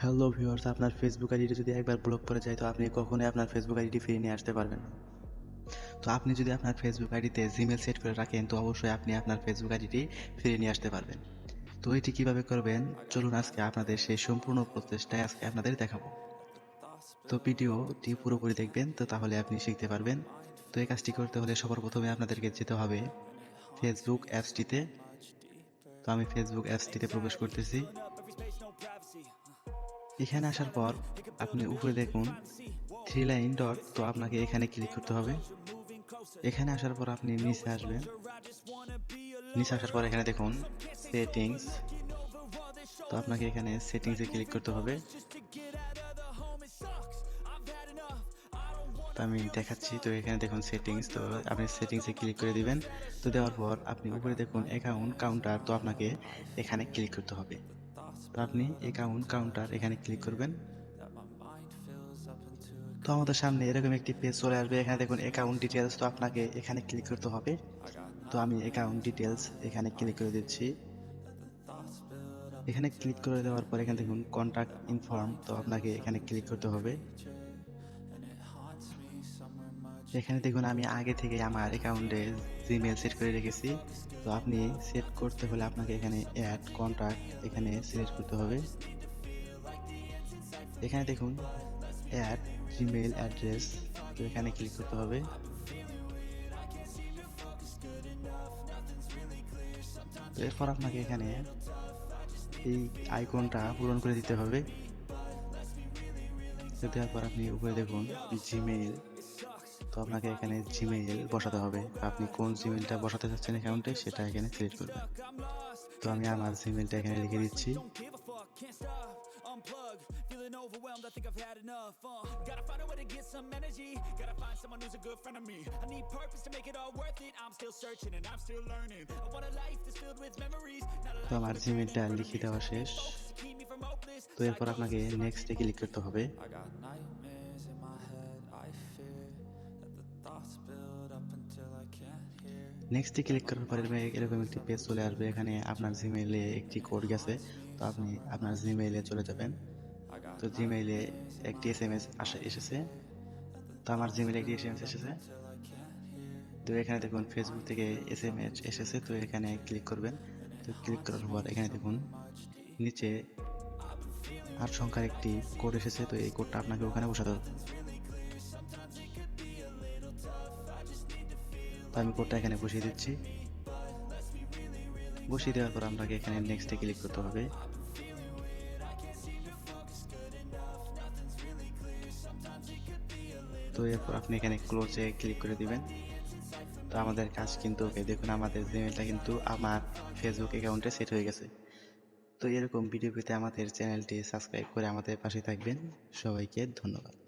Hello viewers, আপনার Facebook আইডিটি যদি একবার ব্লক করে যায় তো আপনি কখনোই আপনার ফেসবুক আইডিটি ফিরিয়ে নিয়ে আসতে পারবেন না। তো আপনি যদি আপনার ফেসবুক আইডিতে জিমেল সেট করে রাখেন তো অবশ্যই আপনি আপনার ফেসবুক আইডিটি ফিরিয়ে নিয়ে আসতে পারবেন। তো এটি কিভাবে করবেন চলুন আজকে আপনাদের সেই সম্পূর্ণ প্রসেসটাই আজকে আপনাদের দেখাবো। তো ভিডিওটি পুরোপুরি দেখবেন তো তাহলে আপনি শিখতে পারবেন। তো এই কাজটি করতে হলে সবার প্রথমে আপনাদেরকে যেতে হবে ফেসবুক অ্যাপসটিতে। তো আমি ফেসবুক অ্যাপসটিতে প্রবেশ করতেছি। এখানে আসার পর আপনি উপরে দেখুন 3 লাইন ডট, তো আপনাকে এখানে ক্লিক করতে হবে। এখানে আসার পর আপনি নিচে আসবেন। নিচে আসার পর এখানে দেখুন সেটিংস, তো আপনাকে এখানে সেটিংসে ক্লিক করতে হবে। তো আমি দেখাচ্ছি, তো এখানে দেখুন সেটিংস, তো আপনি সেটিংসে ক্লিক করে দিবেন। তো দেওয়ার পর আপনি উপরে দেখুন অ্যাকাউন্ট কাউন্টার, তো আপনাকে এখানে ক্লিক করতে হবে। তো আপনি অ্যাকাউন্ট কাউন্টার এখানে ক্লিক করবেন। তো আমাদের সামনে এরকম একটি পেজ চলে আসবে। এখানে দেখুন অ্যাকাউন্ট ডিটেলস, তো আপনাকে এখানে ক্লিক করতে হবে। তো আমি অ্যাকাউন্ট ডিটেলস এখানে ক্লিক করে দিচ্ছি। এখানে ক্লিক করে দেওয়ার পর এখানে দেখুন কন্টাক্ট ইনফর্ম, তো আপনাকে এখানে ক্লিক করতে হবে। এখানে দেখুন আমি আগে থেকে আমার অ্যাকাউন্টে জিমেল সেট করে রেখেছি। তো আপনি সেট করতে হলে আপনাকে এখানে অ্যাড কন্টাক্ট এখানে সিলেক্ট করতে হবে। এখানে দেখুন অ্যাড জিমেল অ্যাড্রেস, তো এখানে ক্লিক করতে হবে। তো এরপর আপনাকে এখানে এই আইকনটা পূরণ করে দিতে হবে। তো দেওয়ার পর আপনি উপরে দেখুন জিমেইল, তো আপনাকে এখানে জিমেইল বসাতে হবে। আপনি কোন জিমেইলটা বসাতে চাচ্ছেন অ্যাকাউন্টে সেটা এখানে সিলেক্ট করবেন। তো আমি আমার জিমেইলটা এখানে লিখে দিচ্ছি। তো আমার জিমেইলটা লিখে দেওয়া শেষ। তো এরপর আপনাকে নেক্সটে ক্লিক করতে হবে। নেক্সটে ক্লিক করার পরে এরকম একটি পেজ চলে আসবে। এখানে আপনার জিমেইলে একটি কোড গেছে, তো আপনি আপনার জিমেইলে চলে যাবেন। তো জিমেইলে একটি এসএমএস এসেছে। তো আমার জিমেইলে একটি এসএমএস এসেছে। তো এখানে দেখুন ফেসবুক থেকে এসএমএস এসেছে, তো এখানে ক্লিক করবেন। তো ক্লিক করার পর এখানে দেখুন নিচে 8 সংখ্যার একটি কোড এসেছে, তো এই কোডটা আপনাকে ওখানে বসাতে হবে। তো আমি কোডটা এখানে বসিয়ে দিচ্ছি। বসিয়ে দেওয়ার পর আপনাকে এখানে নেক্সটে ক্লিক করতে হবে। তো এরপর আপনি এখানে ক্লোজে ক্লিক করে দিবেন। তো আমাদের কাজ কিন্তু দেখুন আমাদের জিমেলটা কিন্তু আমার ফেসবুক অ্যাকাউন্টে সেট হয়ে গেছে। তো এরকম ভিডিও পেতে আমাদের চ্যানেলটি সাবস্ক্রাইব করে আমাদের পাশে থাকবেন। সবাইকে ধন্যবাদ।